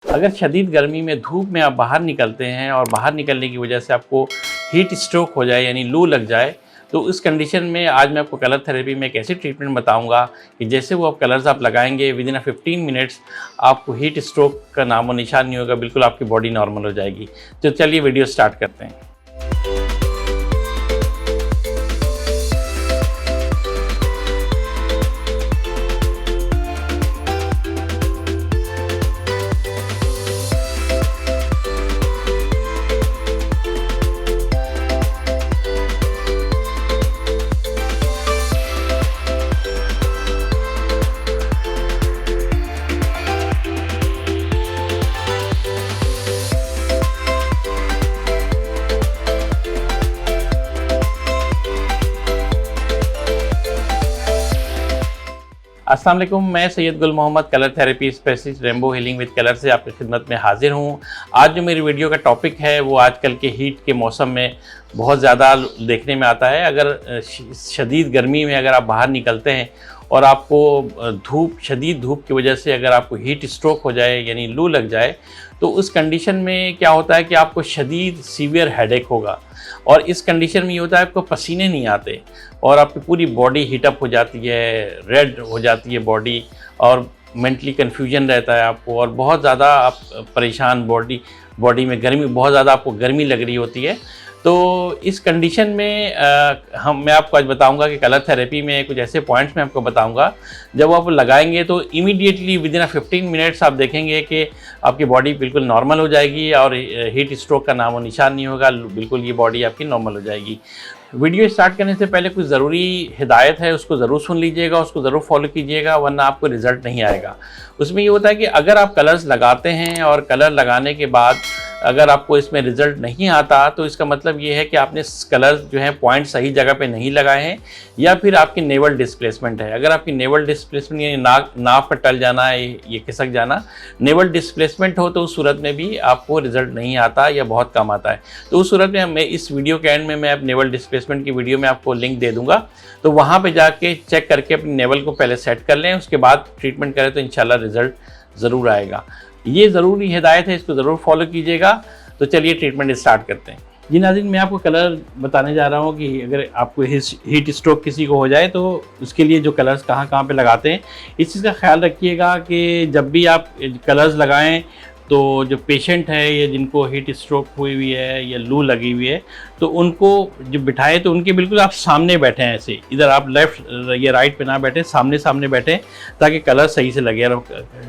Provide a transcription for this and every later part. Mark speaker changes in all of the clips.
Speaker 1: अगर शदीद गर्मी में धूप में आप बाहर निकलते हैं और बाहर निकलने की वजह से आपको हीट स्ट्रोक हो जाए यानी लू लग जाए, तो इस कंडीशन में आज मैं आपको कलर थेरेपी में एक ऐसी ट्रीटमेंट बताऊंगा कि जैसे वो आप कलर्स आप लगाएंगे विदिन 15 मिनट्स आपको हीट स्ट्रोक का नामो निशान नहीं होगा, बिल्कुल आपकी बॉडी नॉर्मल हो जाएगी। तो चलिए वीडियो स्टार्ट करते हैं। अस्सलाम वालेकुम, मैं Syed Gul Mohammad colour therapy specialist rainbow healing with colour से आपकी खिदमत में हाजिर हूँ। आज जो मेरी वीडियो का टॉपिक है वो आजकल के हीट के मौसम में बहुत ज़्यादा देखने में आता है। अगर शदीद गर्मी में अगर आप बाहर निकलते हैं और आपको शदीद धूप की वजह से अगर आपको हीट स्ट्रोक हो जाए यानी लू लग जाए, तो उस कंडीशन में क्या होता है कि आपको शदीद सीवियर हेडेक होगा। और इस कंडीशन में ये होता है आपको पसीने नहीं आते और आपकी पूरी बॉडी हीटअप हो जाती है, रेड हो जाती है बॉडी, और मेंटली कन्फ्यूजन रहता है आपको, और बहुत ज़्यादा आप परेशान, बॉडी में गर्मी, बहुत ज़्यादा आपको गर्मी लग रही होती है। तो इस कंडीशन में मैं आपको आज बताऊंगा कि कलर थेरेपी में कुछ ऐसे पॉइंट्स मैं आपको बताऊंगा, जब आप लगाएंगे तो इमीडिएटली विदिन 15 मिनट्स आप देखेंगे कि आपकी बॉडी बिल्कुल नॉर्मल हो जाएगी और हीट स्ट्रोक का नामो निशान नहीं होगा, बिल्कुल ये बॉडी आपकी नॉर्मल हो जाएगी। वीडियो स्टार्ट करने से पहले कुछ ज़रूरी हिदायत है, उसको ज़रूर सुन लीजिएगा, उसको ज़रूर फॉलो कीजिएगा, वरना आपको रिज़ल्ट नहीं आएगा। उसमें ये होता है कि अगर आप कलर्स लगाते हैं और कलर लगाने के बाद अगर आपको इसमें रिज़ल्ट नहीं आता, तो इसका मतलब ये है कि आपने कलर्स जो है पॉइंट सही जगह पे नहीं लगाए हैं, या फिर आपकी नेवल डिस्प्लेसमेंट है। अगर आपकी नेवल डिस्प्लेसमेंट यानी नाक पर टल जाना है, ये खिसक जाना, नेवल डिस्प्लेसमेंट हो, तो उस सूरत में भी आपको रिज़ल्ट नहीं आता या बहुत कम आता है। तो उस सूरत में मैं इस वीडियो के एंड में मैं नेवल डिस्प्लेसमेंट की वीडियो में आपको लिंक दे दूँगा, तो वहाँ पर जाके चेक करके अपनी नेवल को पहले सेट कर लें, उसके बाद ट्रीटमेंट करें तो इंशाल्लाह रिज़ल्ट ज़रूर आएगा। ये ज़रूरी हिदायत है, इसको ज़रूर फॉलो कीजिएगा। तो चलिए ट्रीटमेंट स्टार्ट करते हैं। जी नाज़रीन, मैं आपको कलर बताने जा रहा हूँ कि अगर आपको हीट स्ट्रोक किसी को हो जाए तो उसके लिए जो कलर्स कहाँ कहाँ पे लगाते हैं, इस चीज़ का ख्याल रखिएगा कि जब भी आप कलर्स लगाएं तो जो पेशेंट है या जिनको हीट स्ट्रोक हुई हुई है या लू लगी हुई है, तो उनको जो बिठाए तो उनके बिल्कुल आप सामने बैठें, ऐसे इधर आप लेफ़्ट या राइट पे ना बैठें, सामने बैठें, ताकि कलर सही से लगे।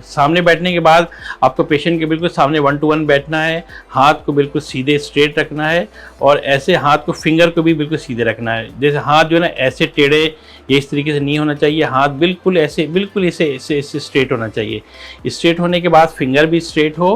Speaker 1: सामने बैठने के बाद आपको पेशेंट के बिल्कुल सामने 1 to 1 बैठना है, हाथ को बिल्कुल सीधे स्ट्रेट रखना है, और ऐसे हाथ को फिंगर को भी बिल्कुल सीधे रखना है। जैसे हाथ जो है ना ऐसे टेढ़े ये इस तरीके से नहीं होना चाहिए, हाथ बिल्कुल ऐसे स्ट्रेट होना चाहिए। स्ट्रेट होने के बाद फिंगर भी स्ट्रेट हो,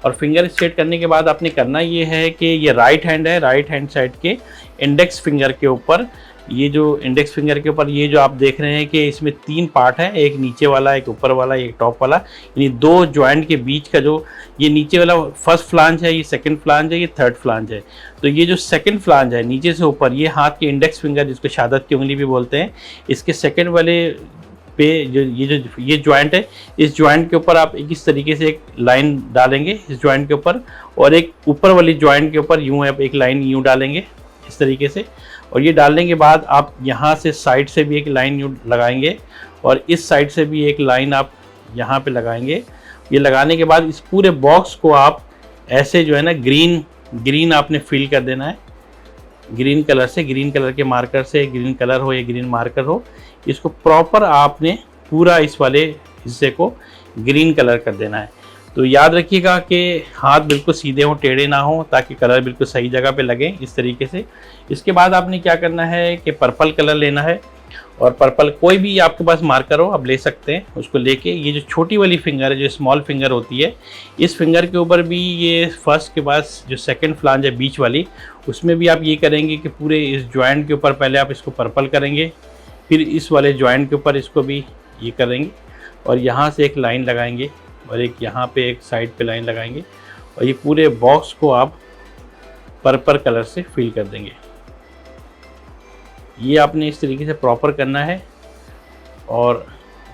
Speaker 1: और फिंगर स्ट्रेट करने के बाद आपने करना ये है कि ये राइट हैंड है, राइट हैंड साइड के इंडेक्स फिंगर के ऊपर, ये जो इंडेक्स फिंगर के ऊपर ये जो आप देख रहे हैं कि इसमें 3 पार्ट है, एक नीचे वाला, एक ऊपर वाला, एक टॉप वाला, यानी 2 जॉइंट के बीच का जो ये नीचे वाला फर्स्ट फ्लांज है, ये सेकंड फ्लांज है, ये थर्ड फ्लांज है। तो ये जो सेकंड फ्लांज है नीचे से ऊपर, ये हाथ के इंडेक्स फिंगर जिसको शहादत की उंगली भी बोलते हैं, इसके सेकंड वाले पे ये जॉइंट है, इस जॉइंट के ऊपर आप इस तरीके से एक लाइन डालेंगे इस जॉइंट के ऊपर, और एक ऊपर वाली जॉइंट के ऊपर यूँ आप एक लाइन यूँ डालेंगे इस तरीके से। और ये डालने के बाद आप यहाँ से साइड से भी एक लाइन यूँ लगाएंगे, और इस साइड से भी एक लाइन आप यहाँ पे लगाएंगे। ये लगाने के बाद इस पूरे बॉक्स को आप ऐसे जो है ना ग्रीन आपने फिल कर देना है, ग्रीन कलर से, ग्रीन कलर के मार्कर से, ग्रीन कलर हो या ग्रीन मार्कर हो, इसको प्रॉपर आपने पूरा इस वाले हिस्से को ग्रीन कलर कर देना है। तो याद रखिएगा कि हाथ बिल्कुल सीधे हों, टेढ़े ना हो, ताकि कलर बिल्कुल सही जगह पे लगे इस तरीके से। इसके बाद आपने क्या करना है कि पर्पल कलर लेना है, और पर्पल कोई भी आपके पास मार्कर हो आप ले सकते हैं, उसको लेके ये जो छोटी वाली फिंगर है, जो स्मॉल फिंगर होती है, इस फिंगर के ऊपर भी ये फर्स्ट के पास जो सेकंड फ्लांज है बीच वाली, उसमें भी आप ये करेंगे कि पूरे इस जॉइंट के ऊपर पहले आप इसको पर्पल करेंगे, फिर इस वाले जॉइंट के ऊपर इसको भी ये करेंगे, और यहाँ से एक लाइन लगाएंगे, और एक यहाँ पे एक साइड पे लाइन लगाएंगे, और ये पूरे बॉक्स को आप पर्पल कलर से फिल कर देंगे। ये आपने इस तरीके से प्रॉपर करना है, और